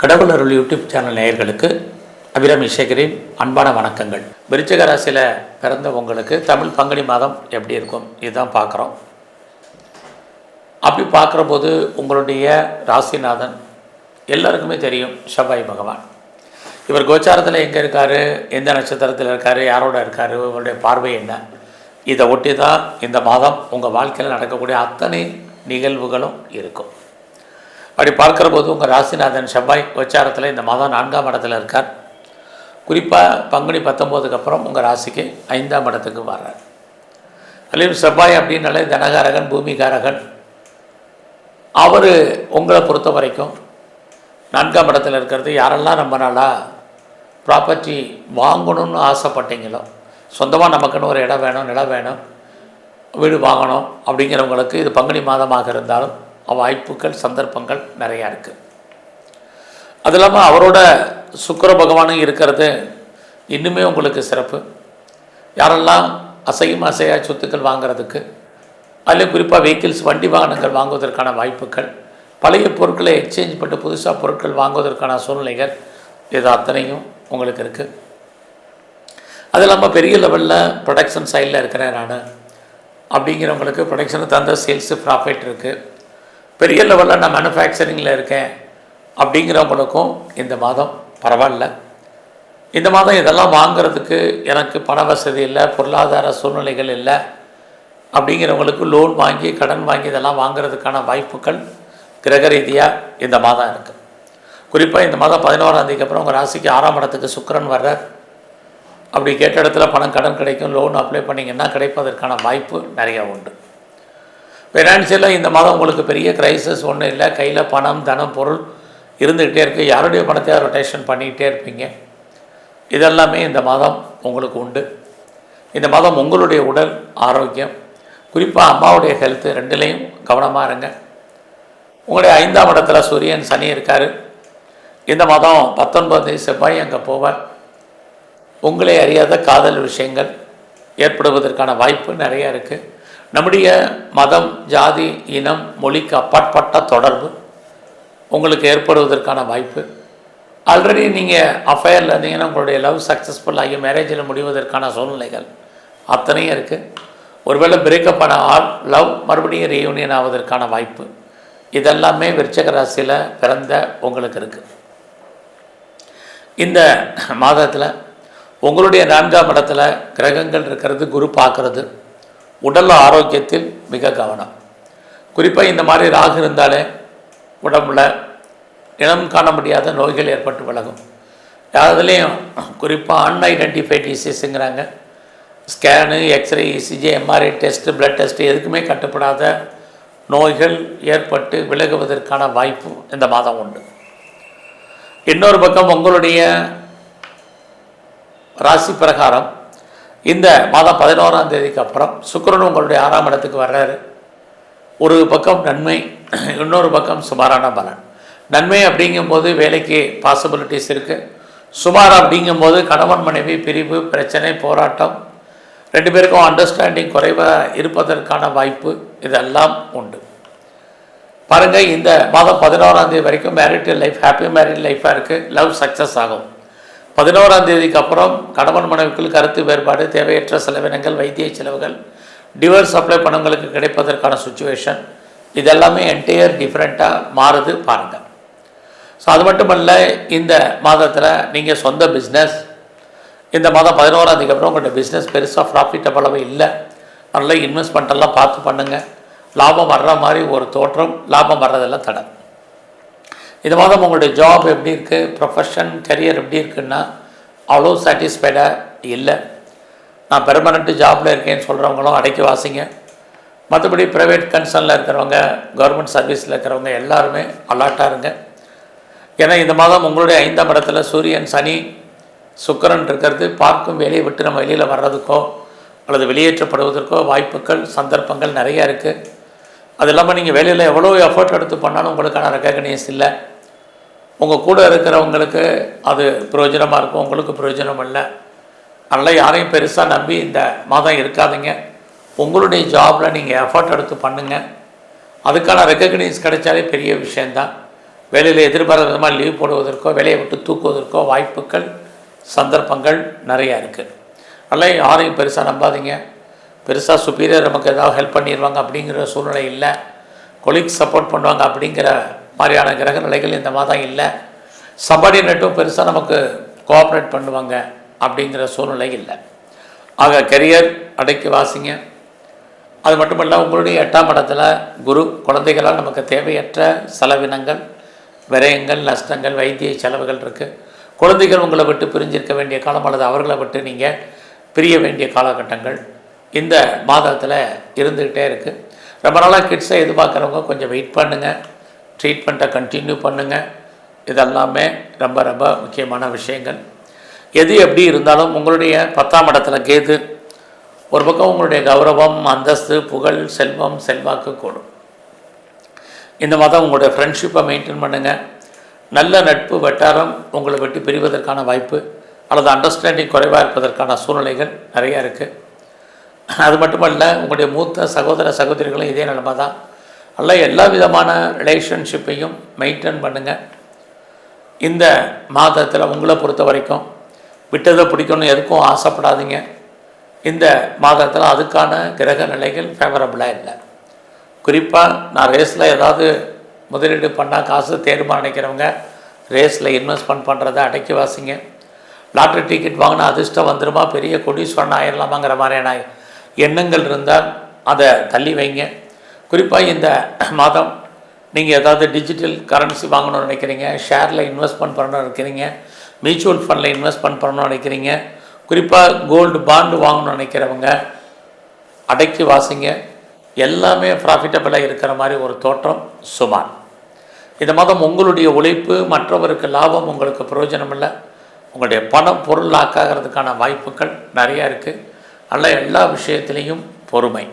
கடவுள் அருள் YouTube channel நேயர்களுக்கு அபிராமி சேகரின் அன்பான வணக்கங்கள். விருச்சிக ராசியில் பிறந்தவங்களுக்கு தமிழ் பங்குனி மாதம் எப்படி இருக்கும் இதுதான் பார்க்குறோம். அப்படி பார்க்குற போது உங்களுடைய ராசிநாதன் எல்லாருக்குமே தெரியும், செவ்வாய் பகவான். இவர் கோச்சாரத்தில் எங்கே இருக்கார், எந்த நட்சத்திரத்தில் இருக்கார், யாரோட இருக்கார், இவருடைய பார்வை என்ன, இதை ஒட்டி தான் இந்த மாதம் உங்கள் வாழ்க்கையில் நடக்கக்கூடிய அத்தனை நிகழ்வுகளும் இருக்கும். அப்படி பார்க்குற போது உங்கள் ராசிநாதன் செவ்வாய் கோச்சாரத்தில் இந்த மாதம் 4ஆம் இடத்துல இருக்கார். குறிப்பாக பங்குனி 19க்கு அப்புறம் உங்கள் ராசிக்கு 5ஆம் இடத்துக்கு வர்றார். அதுலேயும் செவ்வாய் அப்படின்னாலே தனகாரகன், பூமிகாரகன். அவர் உங்களை பொறுத்த வரைக்கும் 4ஆம் இடத்துல இருக்கிறது. யாரெல்லாம் ரொம்ப நாளாக ப்ராப்பர்ட்டி வாங்கணும்னு ஆசைப்பட்டீங்களோ, சொந்தமாக நமக்குன்னு ஒரு இடம் வேணும், நிலம் வேணும், வீடு வாங்கணும் அப்படிங்கிறவங்களுக்கு இது பங்குனி மாதமாக இருந்தாலும் வாய்ப்புகள், சந்தர்ப்பங்கள் நிறையா இருக்குது. அது இல்லாமல் அவரோட சுக்கிர பகவானும் இருக்கிறது இன்னுமே உங்களுக்கு சிறப்பு. யாரெல்லாம் அசையும் அசையா சொத்துக்கள் வாங்கிறதுக்கு, அதில் குறிப்பாக வெஹிக்கிள்ஸ், வண்டி வாகனங்கள் வாங்குவதற்கான வாய்ப்புகள், பழைய பொருட்களை எக்ஸ்சேஞ்ச் பண்ணி புதுசாக பொருட்கள் வாங்குவதற்கான சூழ்நிலைகள், இது அத்தனையும் உங்களுக்கு இருக்குது. அது இல்லாமல் பெரிய லெவலில் ப்ரொடக்ஷன் சைடில் இருக்கிறேன் நான் அப்படிங்கிறவங்களுக்கு ப்ரொடக்ஷனை தந்த சேல்ஸு ப்ராஃபிட் இருக்குது. பெரிய லெவலில் நான் மேனுஃபேக்சரிங்கில் இருக்கேன் அப்படிங்கிறவங்களுக்கும் இந்த மாதம் பரவாயில்ல. இந்த மாதம் இதெல்லாம் வாங்கிறதுக்கு எனக்கு பண வசதி இல்லை, பொருளாதார சூழ்நிலைகள் இல்லை அப்படிங்கிறவங்களுக்கு லோன் வாங்கி, கடன் வாங்கி இதெல்லாம் வாங்கிறதுக்கான வாய்ப்புகள் கிரக ரீதியாக இந்த மாதம் இருக்குது. குறிப்பாக இந்த மாதம் 11ஆம் தேதிக்கு அப்புறம் உங்கள் ராசிக்கு 6ஆம் இடத்துக்கு சுக்கிரன் வர்றார். அப்படி கேட்ட இடத்துல பணம், கடன் கிடைக்கும். லோன் அப்ளை பண்ணிங்கன்னா கிடைப்பதற்கான வாய்ப்பு நிறையா உண்டு. ஃபைனான்சியலாக இந்த மாதம் உங்களுக்கு பெரிய கிரைசிஸ் ஒன்றும் இல்லை. கையில் பணம், தனம், பொருள் இருந்துக்கிட்டே இருக்குது. யாருடைய பணத்தையும் ரொட்டேஷன் பண்ணிக்கிட்டே இருப்பீங்க. இதெல்லாமே இந்த மாதம் உங்களுக்கு உண்டு. இந்த மாதம் உங்களுடைய உடல் ஆரோக்கியம், குறிப்பாக அம்மாவுடைய ஹெல்த்து ரெண்டுலேயும் கவனமாக இருங்க. உங்களுடைய 5ஆம் இடத்துல சூரியன், சனி இருக்கார். இந்த மாதம் 19 செவ்வாய் அங்கே போவார். உங்களை அறியாத காதல் விஷயங்கள் ஏற்படுவதற்கான வாய்ப்பு நிறையா இருக்குது. நம்முடைய மதம், ஜாதி, இனம், மொழிக்கு அப்பாற்பட்ட தொடர்பு உங்களுக்கு ஏற்படுவதற்கான வாய்ப்பு. ஆல்ரெடி நீங்கள் அஃபேரில் இருந்தீங்கன்னா உங்களுடைய லவ் சக்ஸஸ்ஃபுல் ஆகி மேரேஜில் முடிவதற்கான சூழ்நிலைகள் அத்தனையும் இருக்குது. ஒருவேளை பிரேக்கப் ஆன லவ் மறுபடியும் ரீயூனியன் ஆவதற்கான வாய்ப்பு இதெல்லாமே விருச்சிக ராசியில் பிறந்த உங்களுக்கு இருக்குது. இந்த மாதத்தில் உங்களுடைய 4ஆம் இடத்துல கிரகங்கள் இருக்கிறது, குரு பார்க்குறது. உடல் ஆரோக்கியத்தில் மிக கவனம். குறிப்பாக இந்த மாதிரி ராகு இருந்தாலே உடம்புல இனம் காண முடியாத நோய்கள் ஏற்பட்டு விலகும். அதுலேயும் குறிப்பாக அன்ஐடென்டிஃபைட் டிசீஸுங்கிறாங்க. Scan, X ray, ECG, MRI test, blood test எதுக்குமே கட்டுப்படாத நோய்கள் ஏற்பட்டு விலகுவதற்கான வாய்ப்பு இந்த மாதம் உண்டு. இன்னொரு பக்கம் உங்களுடைய ராசி பிரகாரம் இந்த மாதம் 11ஆம் தேதிக்கு அப்புறம் சுக்கிரன் உங்களுடைய 6ஆம் இடத்துக்கு வர்றாரு. ஒரு பக்கம் நன்மை, இன்னொரு பக்கம் சுமாரான பலன். நன்மை அப்படிங்கும்போது வேலைக்கு பாசிபிலிட்டிஸ் இருக்குது. சுமார் அப்படிங்கும்போது கணவன் மனைவி பிரிவு, பிரச்சனை, போராட்டம், 2 பேருக்கும் அண்டர்ஸ்டாண்டிங் குறைவாக இருப்பதற்கான வாய்ப்பு இதெல்லாம் உண்டு. பாருங்கள், இந்த மாதம் 11ஆம் தேதி வரைக்கும் மேரிட்டல் லைஃப், ஹாப்பி மேரிட் லைஃபாக இருக்குது. லவ் சக்ஸஸ் ஆகும். 11ஆம் தேதிக்கு அப்புறம் கணவன் மனைவிக்குள் கருத்து வேறுபாடு, தேவையற்ற செலவினங்கள், வைத்திய செலவுகள், டிவோர்ஸ் அப்ளை பண்ணவங்களுக்கு கிடைப்பதற்கான சுச்சுவேஷன் இதெல்லாமே என்டையர் டிஃப்ரெண்ட்டாக மாறுது பாருங்கள். ஸோ அது மட்டுமல்ல, இந்த மாதத்தில் நீங்கள் சொந்த பிஸ்னஸ், இந்த மாதம் 11ஆம் தேதிக்கு அப்புறம் உங்களோட பிஸ்னஸ் பெருசாக ப்ராஃபிட்டபுளாகவே இல்லை. அதனால் இன்வெஸ்ட்மெண்ட்டெல்லாம் பார்த்து பண்ணுங்கள். லாபம் வர்ற மாதிரி ஒரு தோற்றம், லாபம் வர்றதெல்லாம் தடை. இந்த மாதம் உங்களுடைய ஜாப் எப்படி இருக்குது, ப்ரொஃபஷன், கரியர் எப்படி இருக்குன்னா அவ்வளோ சாட்டிஸ்ஃபைடாக இல்லை. நான் பெர்மனெண்ட்டு ஜாபில் இருக்கேன்னு சொல்கிறவங்களும் அடைக்கி வாசிங்க. மற்றபடி ப்ரைவேட் கன்சர்னில் இருக்கிறவங்க, கவர்மெண்ட் சர்வீஸில் இருக்கிறவங்க எல்லாருமே அலர்ட்டாக இருங்க. ஏன்னா இந்த மாதம் உங்களுடைய 5ஆம் இடத்துல சூரியன், சனி, சுக்கிரன் இருக்கிறது. பார்க்கும் வேலையை விட்டு நம்ம வெளியில் வர்றதுக்கோ அல்லது வெளியேற்றப்படுவதற்கோ வாய்ப்புகள், சந்தர்ப்பங்கள் நிறையா இருக்குது. அது இல்லாமல் நீங்கள் வேலையில் எவ்வளோ எஃபர்ட் எடுத்து பண்ணாலும் உங்களுக்கான ரெக்கக்னைஸ் இல்லை. உங்கள் கூட இருக்கிறவங்களுக்கு அது பிரயோஜனமாக இருக்கும், உங்களுக்கு பிரயோஜனம் இல்லை. அதனால் யாரையும் பெருசாக நம்பி இந்த மாதம் இருக்காதுங்க. உங்களுடைய ஜாபில் நீங்கள் எஃபர்ட் எடுத்து பண்ணுங்கள். அதுக்கான ரெக்கக்னைஸ் கிடைச்சாலே பெரிய விஷயந்தான். வேலையில் எதிர்பாராத விதமாக லீவ் போடுவதற்கோ வேலையை விட்டு தூக்குவதற்கோ வாய்ப்புகள் சந்தர்ப்பங்கள் நிறையா இருக்குது. அதனால் யாரையும் பெருசாக நம்பாதீங்க. பெருசாக சுப்பீரியர் நமக்கு ஏதாவது ஹெல்ப் பண்ணிடுவாங்க அப்படிங்கிற சூழ்நிலை இல்லை. கொலீக்ஸ் சப்போர்ட் பண்ணுவாங்க அப்படிங்கிற மாதிரியான கிரக நிலைகள் இந்த மாதம் இல்லை. சபார்டினேட்டும் பெருசாக நமக்கு கோஆப்ரேட் பண்ணுவாங்க அப்படிங்கிற சூழ்நிலை இல்லை. ஆக கெரியர் அடக்கி வாசிங்க. அது மட்டும் இல்லை, உங்களுடைய 8ஆம் இடத்துல குரு, குழந்தைகளால் நமக்கு தேவையற்ற செலவினங்கள், விரயங்கள், நஷ்டங்கள், வைத்திய செலவுகள் இருக்குது. குழந்தைகள் உங்களை விட்டு பிரிஞ்சிருக்க வேண்டிய காலம் அல்லது அவர்களை விட்டு நீங்கள் பிரிய வேண்டிய காலகட்டங்கள் இந்த மாதத்தில் இருந்துக்கிட்டே இருக்குது. ரொம்ப நாளாக கிட்ஸை எதிர்பார்க்குறவங்க கொஞ்சம் வெயிட் பண்ணுங்கள், ட்ரீட்மெண்ட்டை கண்டினியூ பண்ணுங்கள். இதெல்லாமே ரொம்ப ரொம்ப முக்கியமான விஷயங்கள். எது எப்படி இருந்தாலும் உங்களுடைய 10ஆம் இடத்துல கேது ஒரு பக்கம் உங்களுடைய கௌரவம், அந்தஸ்து, புகழ், செல்வம், செல்வாக்கு கூடும். இந்த மாதம் உங்களுடைய ஃப்ரெண்ட்ஷிப்பை மெயின்டைன் பண்ணுங்கள். நல்ல நட்பு வட்டாரம் உங்களை விட்டு பிரிவதற்கான வாய்ப்பு அல்லது அண்டர்ஸ்டாண்டிங் குறைவாக இருப்பதற்கான சூழ்நிலைகள் நிறையா இருக்குது. அது மட்டுமல்ல, உங்களுடைய மூத்த சகோதர சகோதரிகளும் இதே நிலைமை தான். அல்ல எல்லா விதமான ரிலேஷன்ஷிப்பையும் மெயின்டைன் பண்ணுங்கள். இந்த மாதத்தில் உங்களை பொறுத்த வரைக்கும் விட்டதை பிடிக்கணும் எதுக்கும் ஆசைப்படாதீங்க. இந்த மாதத்தில் அதுக்கான கிரக நிலைகள் ஃபேவரபுளாக இல்லை. குறிப்பாக நான் ரேஸில் ஏதாவது முதலீடு பண்ணால் காசு தேர்மா நினைக்கிறவங்க ரேஸில் இன்வெஸ்ட்மெண்ட் பண்ணுறதை அடக்கி வாசிங்க. லாட்ரி டிக்கெட் வாங்கினா அதிர்ஷ்டம் வந்துடுமா, பெரிய கோடீஸ்வரன் ஆயிடலாமாங்கிற மாதிரியான எண்ணங்கள் இருந்தால் அதை தள்ளி வைங்க. குறிப்பாக இந்த மாதம் நீங்கள் ஏதாவது டிஜிட்டல் கரன்சி வாங்கணும்னு நினைக்கிறீங்க, ஷேரில் இன்வெஸ்ட்மெண்ட் பண்ணணும்னு நினைக்கிறீங்க, மியூச்சுவல் ஃபண்டில் இன்வெஸ்ட்மெண்ட் பண்ணணும்னு நினைக்கிறீங்க, குறிப்பாக கோல்டு பாண்டு வாங்கணும்னு நினைக்கிறவங்க அடக்கி வாசிங்க. எல்லாமே ப்ராஃபிட்டபிளாக இருக்கிற மாதிரி ஒரு தோற்றம் சுமார். இந்த மாதம் உங்களுடைய உழைப்பு மற்றவருக்கு லாபம், உங்களுக்கு பிரயோஜனம் இல்லை. உங்களுடைய பணம் பொருளாக்காகிறதுக்கான வாய்ப்புகள் நிறையா இருக்குது. அதனால் எல்லா விஷயத்துலேயும் பொறுமை.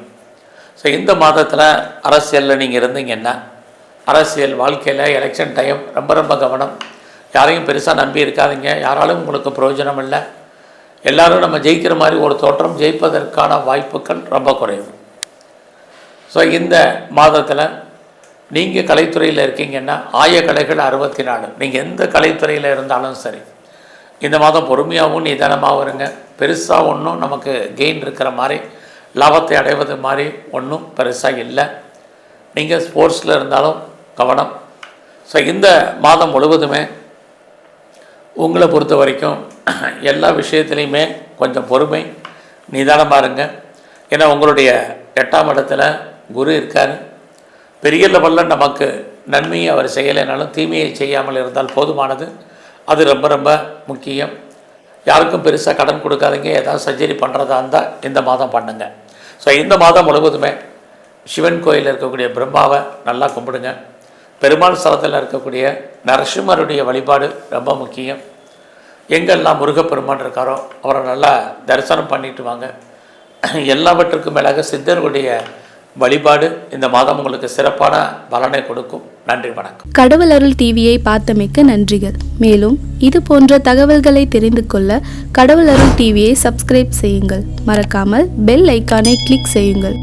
ஸோ இந்த மாதத்தில் அரசியலில் நீங்கள் இருந்தீங்கன்னா அரசியல் வாழ்க்கையில் எலெக்ஷன் டைம் ரொம்ப ரொம்ப கவனம். யாரையும் பெருசாக நம்பி இருக்காதீங்க. யாராலும் உங்களுக்கு பிரயோஜனம் இல்லை. எல்லோரும் நம்ம ஜெயிக்கிற மாதிரி ஒரு தோற்றம், ஜெயிப்பதற்கான வாய்ப்புகள் ரொம்ப குறைவு. ஸோ இந்த மாதத்தில் நீங்கள் கலைத்துறையில் இருக்கீங்கன்னா ஆயக்கலைகள் 64. நீங்கள் எந்த கலைத்துறையில் இருந்தாலும் சரி இந்த மாதம் பொறுமையாகவும் நிதானமாகவும் இருங்க. பெருசாக ஒன்றும் நமக்கு கெயின் இருக்கிற மாதிரி, லாபத்தை அடைவது மாதிரி ஒன்றும் பெருசாக இல்லை. நீங்கள் ஸ்போர்ட்ஸில் இருந்தாலும் கவனம். ஸோ இந்த மாதம் முழுவதுமே உங்களை பொறுத்த வரைக்கும் எல்லா விஷயத்துலையுமே கொஞ்சம் பொறுமை, நிதானமாக இருங்க. ஏன்னா உங்களுடைய 8ஆம் இடத்துல குரு இருக்கார். பெரிய லெவலில் நமக்கு நன்மையை அவர் செய்யலைனாலும் தீமையை செய்யாமல் இருந்தால் போதுமானது. அது ரொம்ப ரொம்ப முக்கியம். யாருக்கும் பெருசாக கடன் கொடுக்காதீங்க. ஏதாவது சர்ஜரி பண்ணுறதா இருந்தால் இந்த மாதம் பண்ணுங்கள். ஸோ இந்த மாதம் முழுவதுமே சிவன் கோயிலில் இருக்கக்கூடிய பிரம்மாவை நல்லா கும்பிடுங்க. பெருமாள் ஸ்தலத்தில் இருக்கக்கூடிய நரசிம்மருடைய வழிபாடு ரொம்ப முக்கியம். எங்கெல்லாம் முருகப்பெருமான் இருக்காரோ அவரை நல்லா தரிசனம் பண்ணிட்டு வாங்க. எல்லாவற்றுக்கும் மேலாக சித்தர்களுடைய வழிபாடு இந்த மாதம் உங்களுக்கு சிறப்பான பலனை கொடுக்கும். நன்றி, வணக்கம். கடவுள் அருள் டிவியை பார்த்தமைக்கு நன்றிகள். மேலும் இது போன்ற தகவல்களை தெரிந்து கொள்ள கடவுள் அருள் டிவியை சப்ஸ்கிரைப் செய்யுங்கள். மறக்காமல் பெல் ஐக்கானை கிளிக் செய்யுங்கள்.